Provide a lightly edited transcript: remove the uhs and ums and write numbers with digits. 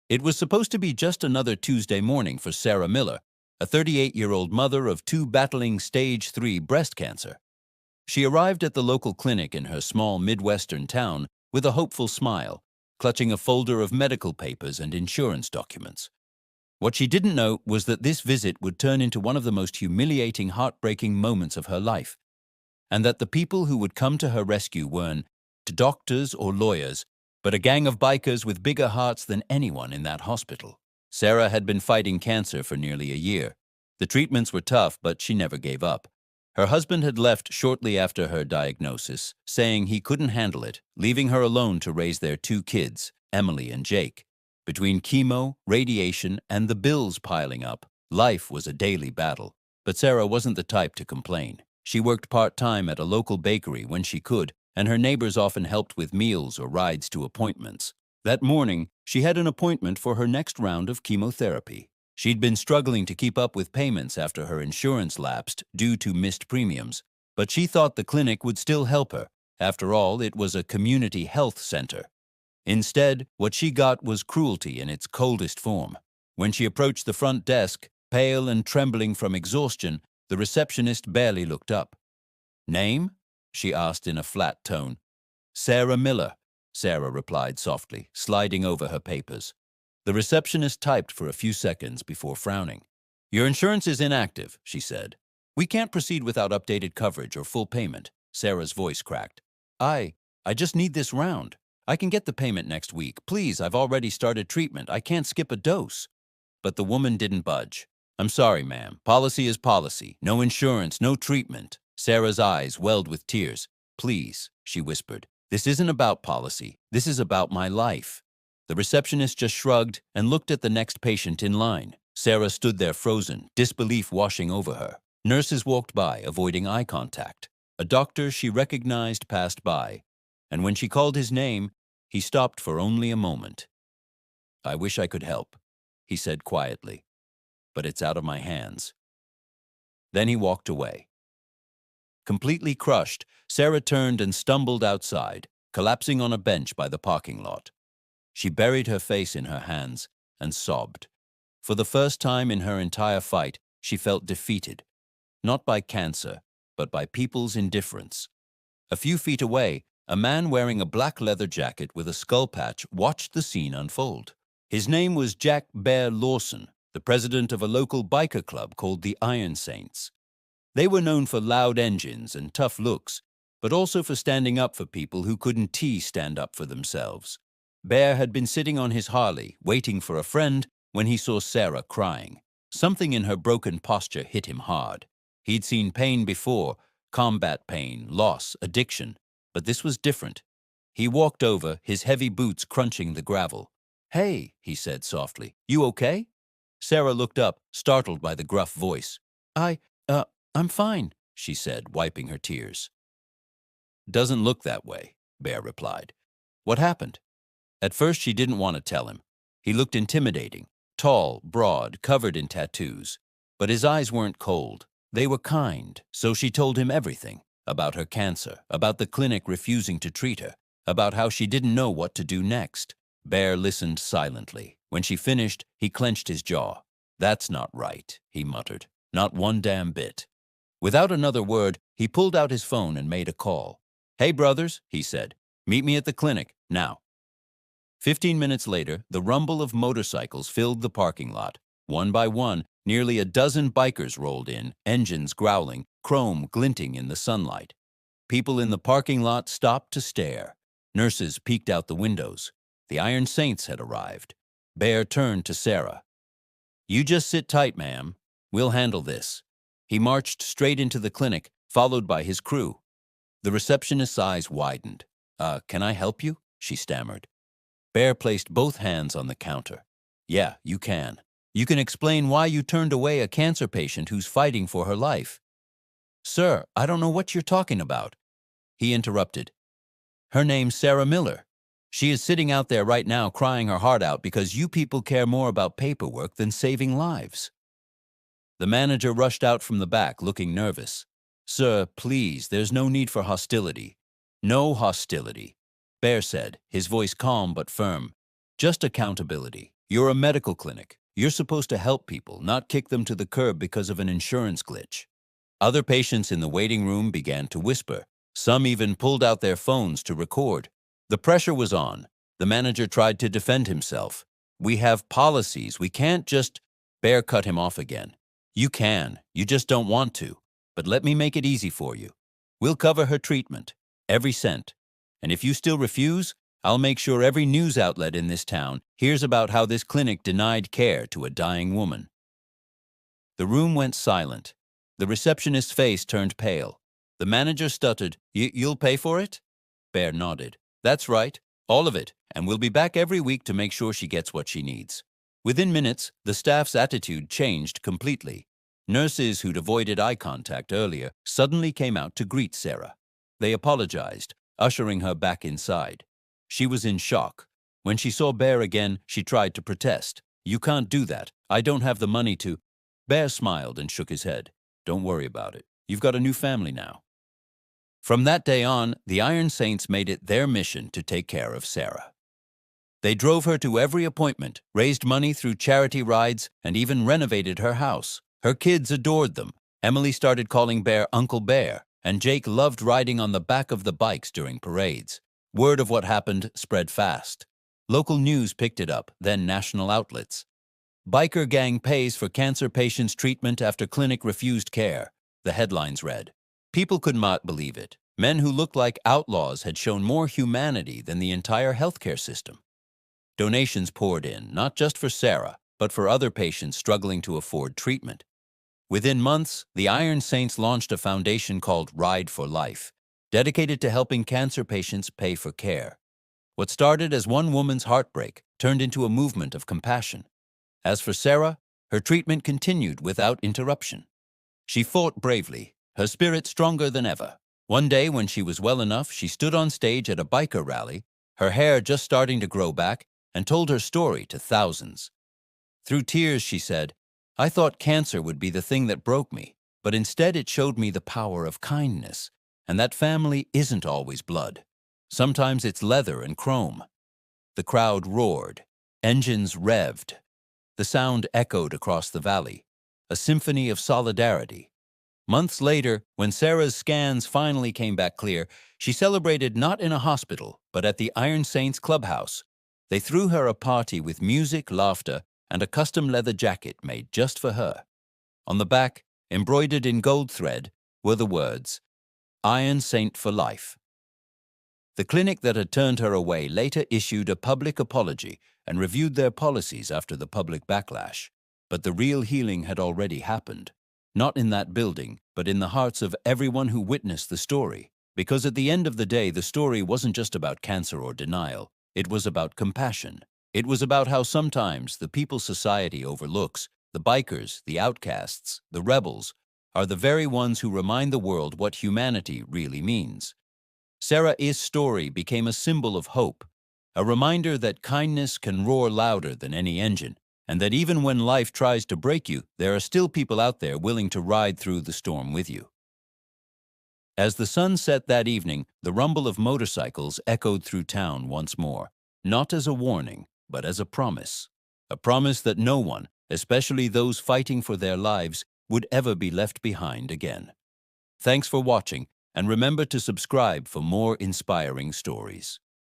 It was supposed to be just another Tuesday morning for Sarah Miller, a 38-year-old mother of two battling stage 3 breast cancer. She arrived at the local clinic in her small Midwestern town with a hopeful smile, clutching a folder of medical papers and insurance documents. What she didn't know was that this visit would turn into one of the most humiliating, heartbreaking moments of her life, and that the people who would come to her rescue weren't doctors or lawyers, but a gang of bikers with bigger hearts than anyone in that hospital. Sarah had been fighting cancer for nearly a year. The treatments were tough, but she never gave up. Her husband had left shortly after her diagnosis, saying he couldn't handle it, leaving her alone to raise their two kids, Emily and Jake. Between chemo, radiation, and the bills piling up, life was a daily battle. But Sarah wasn't the type to complain. She worked part-time at a local bakery when she could, and her neighbors often helped with meals or rides to appointments. That morning, she had an appointment for her next round of chemotherapy. She'd been struggling to keep up with payments after her insurance lapsed due to missed premiums, but she thought the clinic would still help her. After all, it was a community health center. Instead, what she got was cruelty in its coldest form. When she approached the front desk, pale and trembling from exhaustion, the receptionist barely looked up. "Name?" she asked in a flat tone. "Sarah Miller," Sarah replied softly, sliding over her papers. The receptionist typed for a few seconds before frowning. "Your insurance is inactive," she said. "We can't proceed without updated coverage or full payment." Sarah's voice cracked. I just need this round. I can get the payment next week. Please, I've already started treatment. I can't skip a dose." But the woman didn't budge. "I'm sorry, ma'am. Policy is policy. No insurance, no treatment." Sarah's eyes welled with tears. "Please," she whispered. "This isn't about policy. This is about my life." The receptionist just shrugged and looked at the next patient in line. Sarah stood there frozen, disbelief washing over her. Nurses walked by, avoiding eye contact. A doctor she recognized passed by, and when she called his name, he stopped for only a moment. "I wish I could help," he said quietly, "but it's out of my hands." Then he walked away. Completely crushed, Sarah turned and stumbled outside, collapsing on a bench by the parking lot. She buried her face in her hands and sobbed. For the first time in her entire fight, she felt defeated, not by cancer, but by people's indifference. A few feet away, a man wearing a black leather jacket with a skull patch watched the scene unfold. His name was Jack Bear Lawson, the president of a local biker club called the Iron Saints. They were known for loud engines and tough looks, but also for standing up for people who couldn't stand up for themselves. Bear had been sitting on his Harley, waiting for a friend, when he saw Sarah crying. Something in her broken posture hit him hard. He'd seen pain before, combat pain, loss, addiction, but this was different. He walked over, his heavy boots crunching the gravel. "Hey," he said softly, "you okay?" Sarah looked up, startled by the gruff voice. I'm fine," she said, wiping her tears. "Doesn't look that way," Bear replied. "What happened?" At first she didn't want to tell him. He looked intimidating, tall, broad, covered in tattoos. But his eyes weren't cold. They were kind, so she told him everything. About her cancer, about the clinic refusing to treat her, about how she didn't know what to do next. Bear listened silently. When she finished, he clenched his jaw. "That's not right," he muttered. "Not one damn bit." Without another word, he pulled out his phone and made a call. "Hey, brothers," he said. "Meet me at the clinic, now." 15 minutes later, the rumble of motorcycles filled the parking lot. One by one, nearly a dozen bikers rolled in, engines growling, chrome glinting in the sunlight. People in the parking lot stopped to stare. Nurses peeked out the windows. The Iron Saints had arrived. Bear turned to Sarah. "You just sit tight, ma'am. We'll handle this." He marched straight into the clinic, followed by his crew. The receptionist's eyes widened. Can I help you?" she stammered. Bear placed both hands on the counter. "Yeah, you can. You can explain why you turned away a cancer patient who's fighting for her life." "Sir, I don't know what you're talking about." He interrupted. "Her name's Sarah Miller. She is sitting out there right now crying her heart out because you people care more about paperwork than saving lives." The manager rushed out from the back, looking nervous. "Sir, please, there's no need for hostility." "No hostility," Bear said, his voice calm but firm. "Just accountability. You're a medical clinic. You're supposed to help people, not kick them to the curb because of an insurance glitch. Other patients in the waiting room began to whisper. Some even pulled out their phones to record. The pressure was on. The manager tried to defend himself. We have policies. We can't just... Bear cut him off again. You can. You just don't want to. But let me make it easy for you. We'll cover her treatment, every cent. And if you still refuse, I'll make sure every news outlet in this town hears about how this clinic denied care to a dying woman. The room went silent. The receptionist's face turned pale. The manager stuttered, You'll pay for it? Bear nodded. That's right, all of it, and we'll be back every week to make sure she gets what she needs. Within minutes, the staff's attitude changed completely. Nurses who'd avoided eye contact earlier suddenly came out to greet Sarah. They apologized, ushering her back inside. She was in shock. When she saw Bear again, she tried to protest. You can't do that. I don't have the money to... Bear smiled and shook his head. Don't worry about it. You've got a new family now. From that day on, the Iron Saints made it their mission to take care of Sarah. They drove her to every appointment, raised money through charity rides, and even renovated her house. Her kids adored them. Emily started calling Bear Uncle Bear, and Jake loved riding on the back of the bikes during parades. Word of what happened spread fast. Local news picked it up, then national outlets. Biker gang pays for cancer patients' treatment after clinic refused care, the headlines read. People could not believe it. Men who looked like outlaws had shown more humanity than the entire healthcare system. Donations poured in, not just for Sarah, but for other patients struggling to afford treatment. Within months, the Iron Saints launched a foundation called Ride for Life, dedicated to helping cancer patients pay for care. What started as one woman's heartbreak turned into a movement of compassion. As for Sarah, her treatment continued without interruption. She fought bravely, her spirit stronger than ever. One day, when she was well enough, she stood on stage at a biker rally, her hair just starting to grow back, and told her story to thousands. Through tears, she said, I thought cancer would be the thing that broke me, but instead it showed me the power of kindness, and that family isn't always blood. Sometimes it's leather and chrome. The crowd roared. Engines revved. The sound echoed across the valley, a symphony of solidarity. Months later, when Sarah's scans finally came back clear, she celebrated not in a hospital, but at the Iron Saints clubhouse. They threw her a party with music, laughter, and a custom leather jacket made just for her. On the back, embroidered in gold thread, were the words, Iron Saint for Life. The clinic that had turned her away later issued a public apology and reviewed their policies after the public backlash. But the real healing had already happened. Not in that building, but in the hearts of everyone who witnessed the story. Because at the end of the day, the story wasn't just about cancer or denial. It was about compassion. It was about how sometimes the people society overlooks, the bikers, the outcasts, the rebels, are the very ones who remind the world what humanity really means. Sarah's story became a symbol of hope, a reminder that kindness can roar louder than any engine, and that even when life tries to break you, there are still people out there willing to ride through the storm with you. As the sun set that evening, the rumble of motorcycles echoed through town once more, not as a warning, but as a promise that no one, especially those fighting for their lives, would ever be left behind again. Thanks for watching, and remember to subscribe for more inspiring stories.